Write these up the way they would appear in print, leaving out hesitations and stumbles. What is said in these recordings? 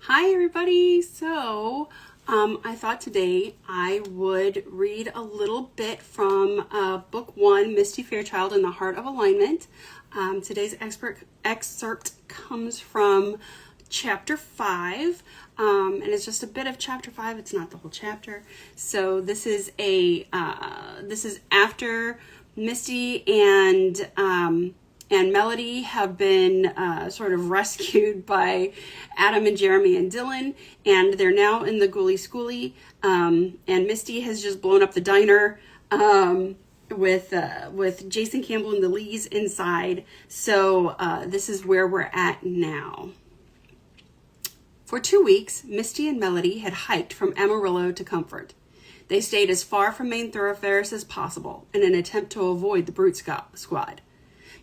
Hi everybody! I thought today I would read a little bit from book 1, Misty, Fairchild, and the Heart of Alignment. Today's excerpt comes from chapter 5, and it's just a bit of chapter 5. It's not the whole chapter. So this is after Misty and Melody have been sort of rescued by Adam and Jeremy and Dylan, and they're now in the Ghoulie Schoolie, and Misty has just blown up the diner with Jason Campbell and the Lees inside. So this is where we're at now. For 2 weeks, Misty and Melody had hiked from Amarillo to Comfort. They stayed as far from main thoroughfares as possible in an attempt to avoid the Brute Squad.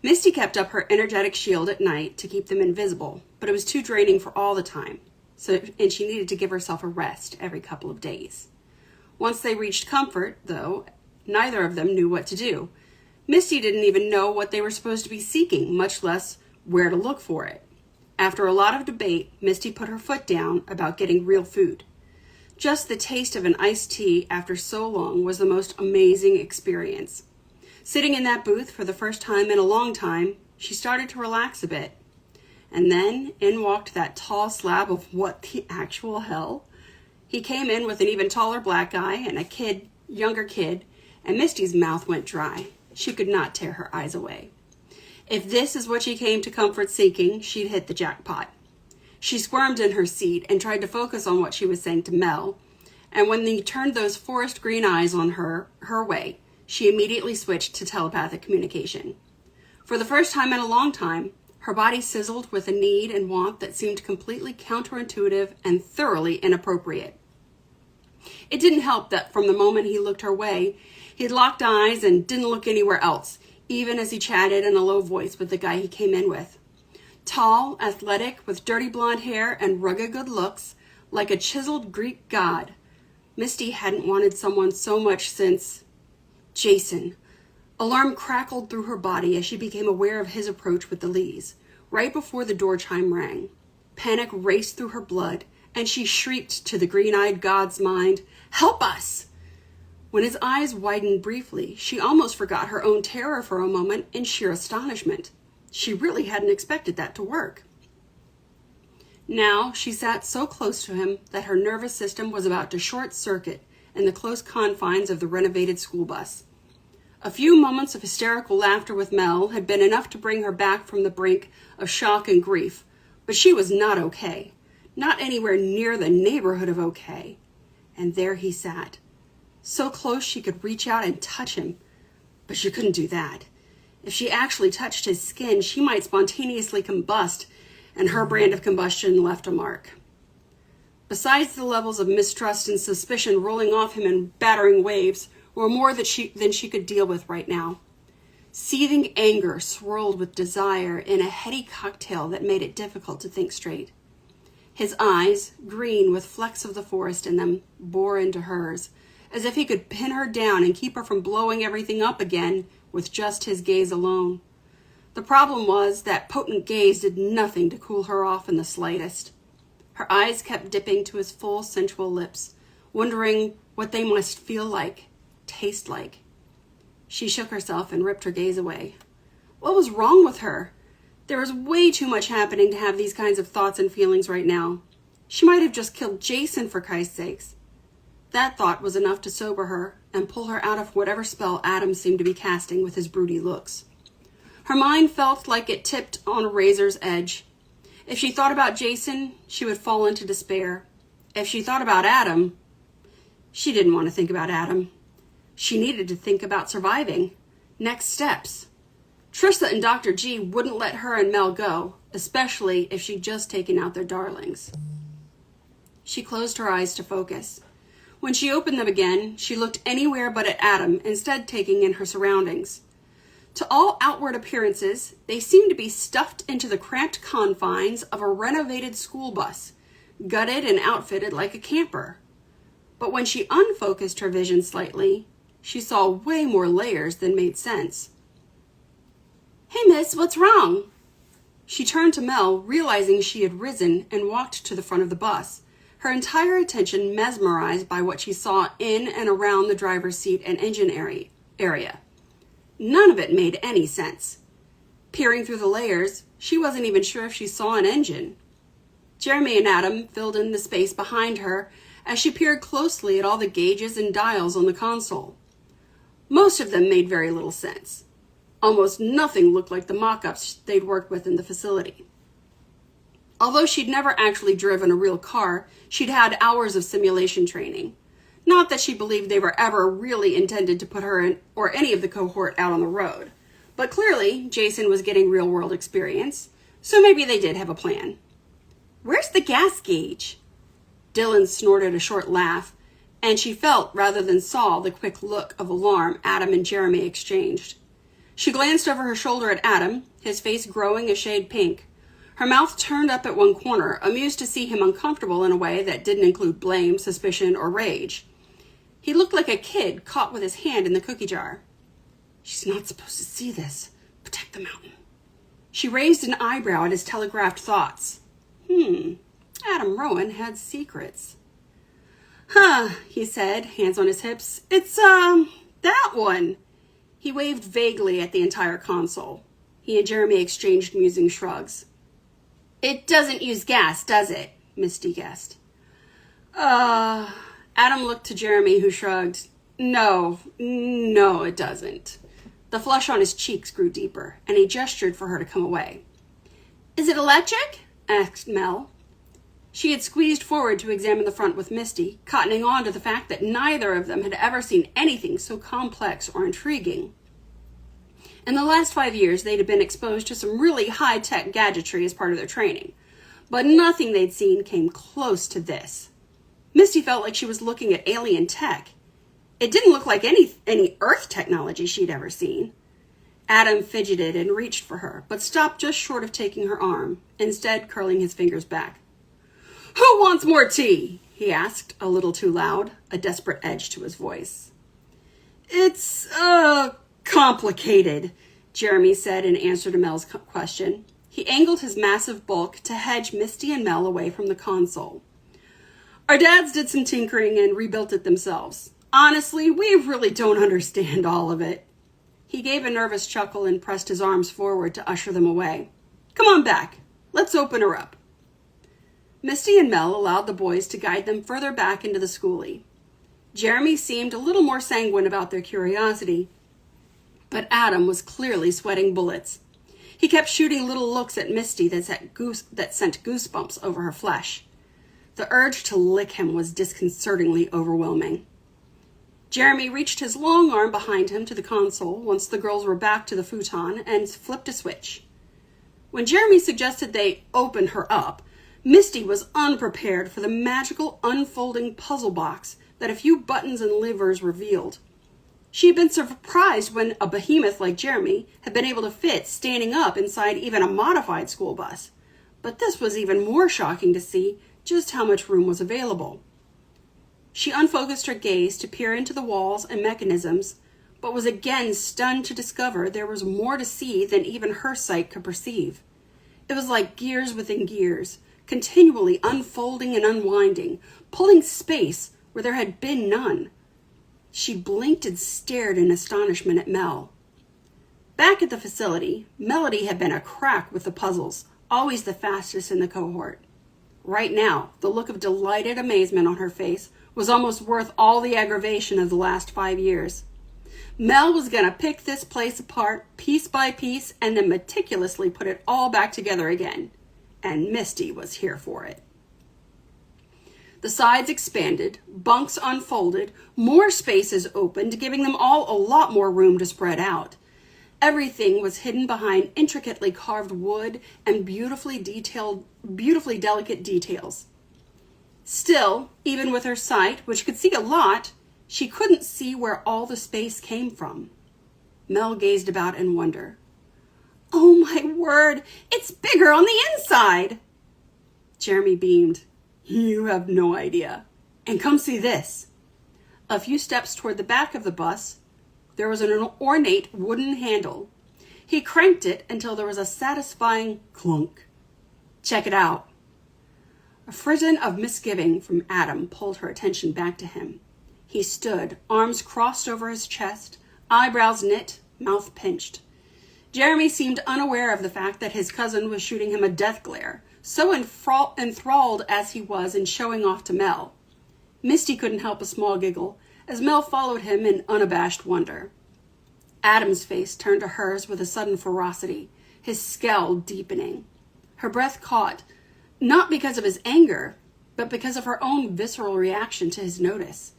Misty kept up her energetic shield at night to keep them invisible, but it was too draining for all the time, and she needed to give herself a rest every couple of days. Once they reached Comfort, though, neither of them knew what to do. Misty didn't even know what they were supposed to be seeking, much less where to look for it. After a lot of debate, Misty put her foot down about getting real food. Just the taste of an iced tea after so long was the most amazing experience. Sitting in that booth for the first time in a long time, she started to relax a bit. And then in walked that tall slab of what the actual hell? He came in with an even taller black guy and a younger kid, and Misty's mouth went dry. She could not tear her eyes away. If this is what she came to Comfort seeking, she'd hit the jackpot. She squirmed in her seat and tried to focus on what she was saying to Mel, and when he turned those forest green eyes on her way, she immediately switched to telepathic communication. For the first time in a long time, her body sizzled with a need and want that seemed completely counterintuitive and thoroughly inappropriate. It didn't help that from the moment he looked her way, he'd locked eyes and didn't look anywhere else, even as he chatted in a low voice with the guy he came in with. Tall, athletic, with dirty blonde hair and rugged good looks, like a chiseled Greek god. Misty hadn't wanted someone so much since Jason. Alarm crackled through her body as she became aware of his approach with the Lees, right before the door chime rang. Panic raced through her blood, and she shrieked to the green-eyed god's mind, "Help us!" When his eyes widened briefly, she almost forgot her own terror for a moment in sheer astonishment. She really hadn't expected that to work. Now she sat so close to him that her nervous system was about to short-circuit in the close confines of the renovated school bus. A few moments of hysterical laughter with Mel had been enough to bring her back from the brink of shock and grief, but she was not okay. Not anywhere near the neighborhood of okay. And there he sat, so close she could reach out and touch him, but she couldn't do that. If she actually touched his skin, she might spontaneously combust, and her brand of combustion left a mark. Besides the levels of mistrust and suspicion rolling off him in battering waves, were more than she could deal with right now. Seething anger swirled with desire in a heady cocktail that made it difficult to think straight. His eyes, green with flecks of the forest in them, bore into hers, as if he could pin her down and keep her from blowing everything up again with just his gaze alone. The problem was that potent gaze did nothing to cool her off in the slightest. Her eyes kept dipping to his full, sensual lips, wondering what they must feel like, taste like. She shook herself and ripped her gaze away. What was wrong with her? There was way too much happening to have these kinds of thoughts and feelings right now. She might have just killed Jason, for Christ's sakes. That thought was enough to sober her and pull her out of whatever spell Adam seemed to be casting with his broody looks. Her mind felt like it tipped on a razor's edge. If she thought about Jason, she would fall into despair. If she thought about Adam, she didn't want to think about Adam. She needed to think about surviving. Next steps. Trissa and Dr. G wouldn't let her and Mel go, especially if she'd just taken out their darlings. She closed her eyes to focus. When she opened them again, she looked anywhere but at Adam, instead taking in her surroundings. To all outward appearances, they seemed to be stuffed into the cramped confines of a renovated school bus, gutted and outfitted like a camper. But when she unfocused her vision slightly, she saw way more layers than made sense. "Hey, miss, what's wrong?" She turned to Mel, realizing she had risen and walked to the front of the bus, her entire attention mesmerized by what she saw in and around the driver's seat and engine area. None of it made any sense. Peering through the layers, she wasn't even sure if she saw an engine. Jeremy and Adam filled in the space behind her as she peered closely at all the gauges and dials on the console. Most of them made very little sense. Almost nothing looked like the mock-ups they'd worked with in the facility. Although she'd never actually driven a real car, she'd had hours of simulation training. Not that she believed they were ever really intended to put her or any of the cohort out on the road. But clearly, Jason was getting real-world experience, so maybe they did have a plan. "Where's the gas gauge?" Dylan snorted a short laugh, and she felt rather than saw the quick look of alarm Adam and Jeremy exchanged. She glanced over her shoulder at Adam, his face growing a shade pink. Her mouth turned up at one corner, amused to see him uncomfortable in a way that didn't include blame, suspicion, or rage. He looked like a kid caught with his hand in the cookie jar. "She's not supposed to see this. Protect the mountain." She raised an eyebrow at his telegraphed thoughts. Adam Rowan had secrets. "Huh," he said, hands on his hips. "It's, that one." He waved vaguely at the entire console. He and Jeremy exchanged musing shrugs. "It doesn't use gas, does it?" Misty guessed. Adam looked to Jeremy, who shrugged. No, it doesn't." The flush on his cheeks grew deeper, and he gestured for her to come away. "Is it electric?" asked Mel. She had squeezed forward to examine the front with Misty, cottoning on to the fact that neither of them had ever seen anything so complex or intriguing. In the last 5 years, they'd been exposed to some really high-tech gadgetry as part of their training, but nothing they'd seen came close to this. Misty felt like she was looking at alien tech. It didn't look like any Earth technology she'd ever seen. Adam fidgeted and reached for her, but stopped just short of taking her arm, instead curling his fingers back. "Who wants more tea?" he asked, a little too loud, a desperate edge to his voice. "It's, complicated," Jeremy said in answer to Mel's question. He angled his massive bulk to hedge Misty and Mel away from the console. "Our dads did some tinkering and rebuilt it themselves. Honestly, we really don't understand all of it." He gave a nervous chuckle and pressed his arms forward to usher them away. "Come on back. Let's open her up." Misty and Mel allowed the boys to guide them further back into the schoolie. Jeremy seemed a little more sanguine about their curiosity, but Adam was clearly sweating bullets. He kept shooting little looks at Misty that sent goosebumps over her flesh. The urge to lick him was disconcertingly overwhelming. Jeremy reached his long arm behind him to the console once the girls were back to the futon and flipped a switch. When Jeremy suggested they open her up, Misty was unprepared for the magical unfolding puzzle box that a few buttons and levers revealed. She had been surprised when a behemoth like Jeremy had been able to fit standing up inside even a modified school bus. But this was even more shocking to see just how much room was available. She unfocused her gaze to peer into the walls and mechanisms, but was again stunned to discover there was more to see than even her sight could perceive. It was like gears within gears, continually unfolding and unwinding, pulling space where there had been none. She blinked and stared in astonishment at Mel. Back at the facility, Melody had been a crack with the puzzles, always the fastest in the cohort. Right now, the look of delighted amazement on her face was almost worth all the aggravation of the last 5 years. Mel was going to pick this place apart piece by piece and then meticulously put it all back together again. And Misty was here for it. The sides expanded, bunks unfolded, more spaces opened, giving them all a lot more room to spread out. Everything was hidden behind intricately carved wood and beautifully delicate details. Still, even with her sight, which could see a lot, she couldn't see where all the space came from. Mel gazed about in wonder. "Oh my word, it's bigger on the inside!" Jeremy beamed. "You have no idea. And come see this." A few steps toward the back of the bus, there was an ornate wooden handle. He cranked it until there was a satisfying clunk. "Check it out." A frisson of misgiving from Adam pulled her attention back to him. He stood, arms crossed over his chest, eyebrows knit, mouth pinched. Jeremy seemed unaware of the fact that his cousin was shooting him a death glare, so enthralled as he was in showing off to Mel. Misty couldn't help a small giggle as Mel followed him in unabashed wonder. Adam's face turned to hers with a sudden ferocity, his scowl deepening. Her breath caught, not because of his anger, but because of her own visceral reaction to his notice.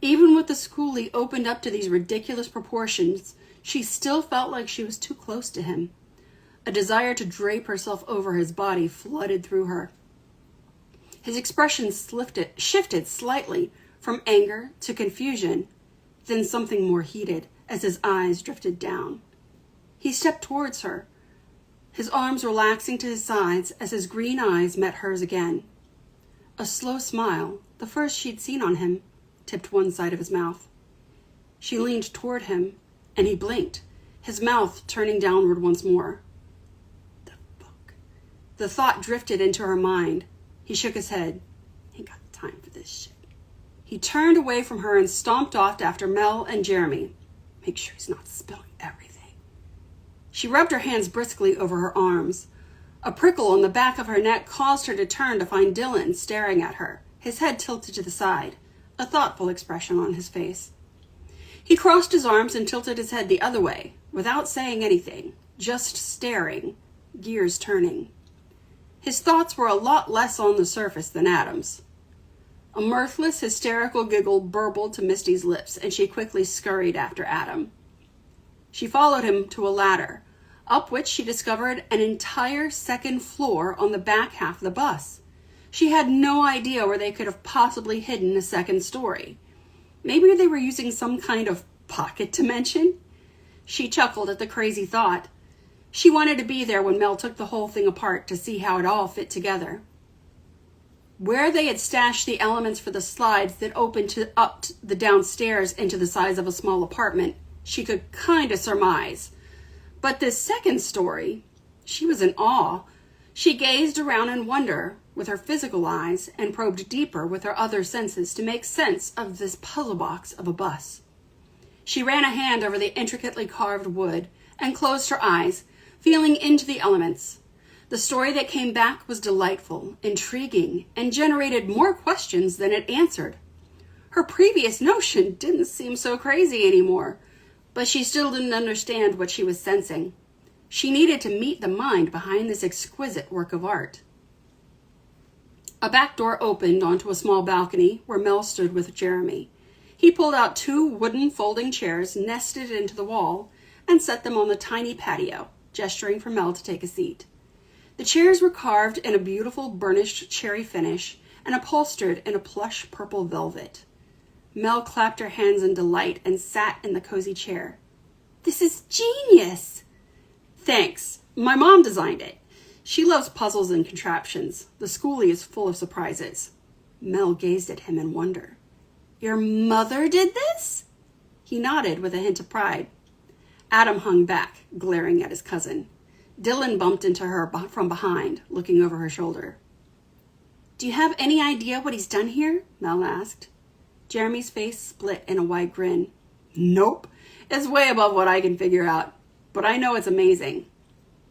Even with the schoolie opened up to these ridiculous proportions, she still felt like she was too close to him. A desire to drape herself over his body flooded through her. His expression shifted slightly from anger to confusion, then something more heated as his eyes drifted down. He stepped towards her, his arms relaxing to his sides as his green eyes met hers again. A slow smile, the first she'd seen on him, tipped one side of his mouth. She leaned toward him, and he blinked, his mouth turning downward once more. The fuck? The thought drifted into her mind. He shook his head. Ain't got time for this shit. He turned away from her and stomped off after Mel and Jeremy. Make sure he's not spilling everything. She rubbed her hands briskly over her arms. A prickle on the back of her neck caused her to turn to find Dylan staring at her, his head tilted to the side, a thoughtful expression on his face. He crossed his arms and tilted his head the other way, without saying anything, just staring, gears turning. His thoughts were a lot less on the surface than Adam's. A mirthless, hysterical giggle burbled to Misty's lips, and she quickly scurried after Adam. She followed him to a ladder, up which she discovered an entire second floor on the back half of the bus. She had no idea where they could have possibly hidden a second story. Maybe they were using some kind of pocket dimension? She chuckled at the crazy thought. She wanted to be there when Mel took the whole thing apart to see how it all fit together. Where they had stashed the elements for the slides that opened up the downstairs into the size of a small apartment, she could kind of surmise. But this second story, she was in awe. She gazed around in wonder with her physical eyes and probed deeper with her other senses to make sense of this puzzle box of a bus. She ran a hand over the intricately carved wood and closed her eyes, feeling into the elements. The story that came back was delightful, intriguing, and generated more questions than it answered. Her previous notion didn't seem so crazy anymore, but she still didn't understand what she was sensing. She needed to meet the mind behind this exquisite work of art. A back door opened onto a small balcony where Mel stood with Jeremy. He pulled out 2 wooden folding chairs nested into the wall and set them on the tiny patio, gesturing for Mel to take a seat. The chairs were carved in a beautiful burnished cherry finish and upholstered in a plush purple velvet. Mel clapped her hands in delight and sat in the cozy chair. "This is genius!" "Thanks. My mom designed it. She loves puzzles and contraptions. The schoolie is full of surprises." Mel gazed at him in wonder. "Your mother did this?" He nodded with a hint of pride. Adam hung back, glaring at his cousin. Dylan bumped into her from behind, looking over her shoulder. "Do you have any idea what he's done here?" Mel asked. Jeremy's face split in a wide grin. "Nope. It's way above what I can figure out. But I know it's amazing."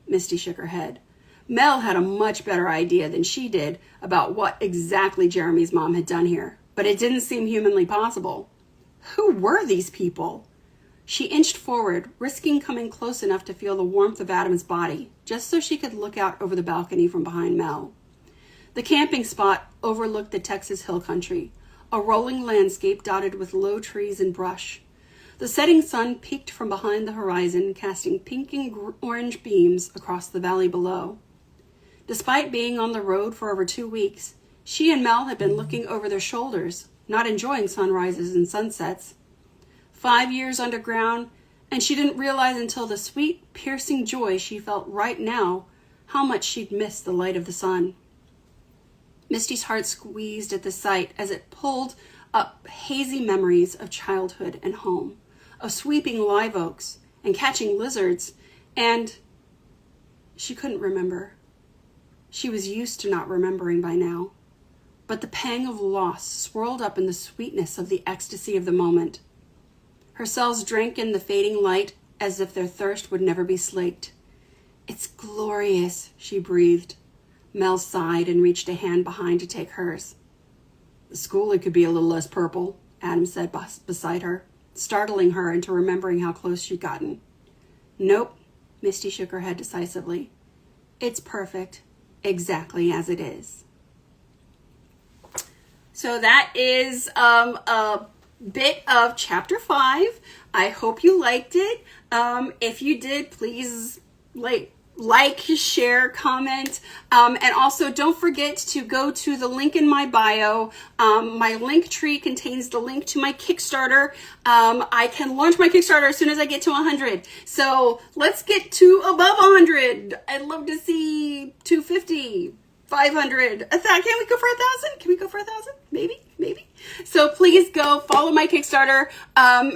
Misty shook her head. Mel had a much better idea than she did about what exactly Jeremy's mom had done here, but it didn't seem humanly possible. Who were these people? She inched forward, risking coming close enough to feel the warmth of Adam's body, just so she could look out over the balcony from behind Mel. The camping spot overlooked the Texas hill country, a rolling landscape dotted with low trees and brush. The setting sun peeked from behind the horizon, casting pink and orange beams across the valley below. Despite being on the road for over 2 weeks, she and Mel had been looking over their shoulders, not enjoying sunrises and sunsets. 5 years underground, and she didn't realize until the sweet, piercing joy she felt right now how much she'd missed the light of the sun. Misty's heart squeezed at the sight as it pulled up hazy memories of childhood and home, of sweeping live oaks and catching lizards And she couldn't remember. She was used to not remembering by now. But the pang of loss swirled up in the sweetness of the ecstasy of the moment. Her cells drank in the fading light as if their thirst would never be slaked. "It's glorious," she breathed. Mel sighed and reached a hand behind to take hers. "The schooling could be a little less purple," Adam said beside her, startling her into remembering how close she'd gotten. "Nope," Misty shook her head decisively. "It's perfect, exactly as it is." So that is a bit of chapter 5. I hope you liked it. If you did, please like, share, comment, and also don't forget to go to the link in my bio. My link tree contains the link to my Kickstarter. I can launch my Kickstarter as soon as I get to 100. So let's get to above 100. I'd love to see 250. 500, 1,000. Can we go for 1,000? Can we go for 1,000? Maybe. So please go follow my Kickstarter,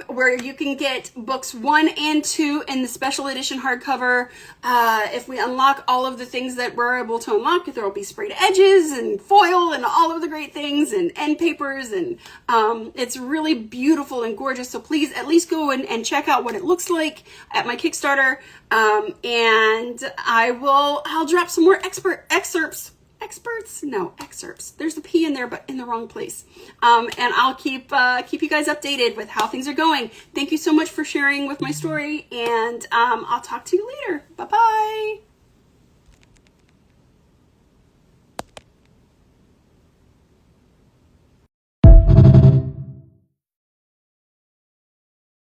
where you can get books 1 and 2 in the special edition hardcover. If we unlock all of the things that we're able to unlock, there will be sprayed edges and foil and all of the great things and end papers, and it's really beautiful and gorgeous. So please at least go and check out what it looks like at my Kickstarter. And I'll drop some more excerpts. There's the P in there, but in the wrong place. And I'll keep you guys updated with how things are going. Thank you so much for sharing with my story, and I'll talk to you later. Bye-bye.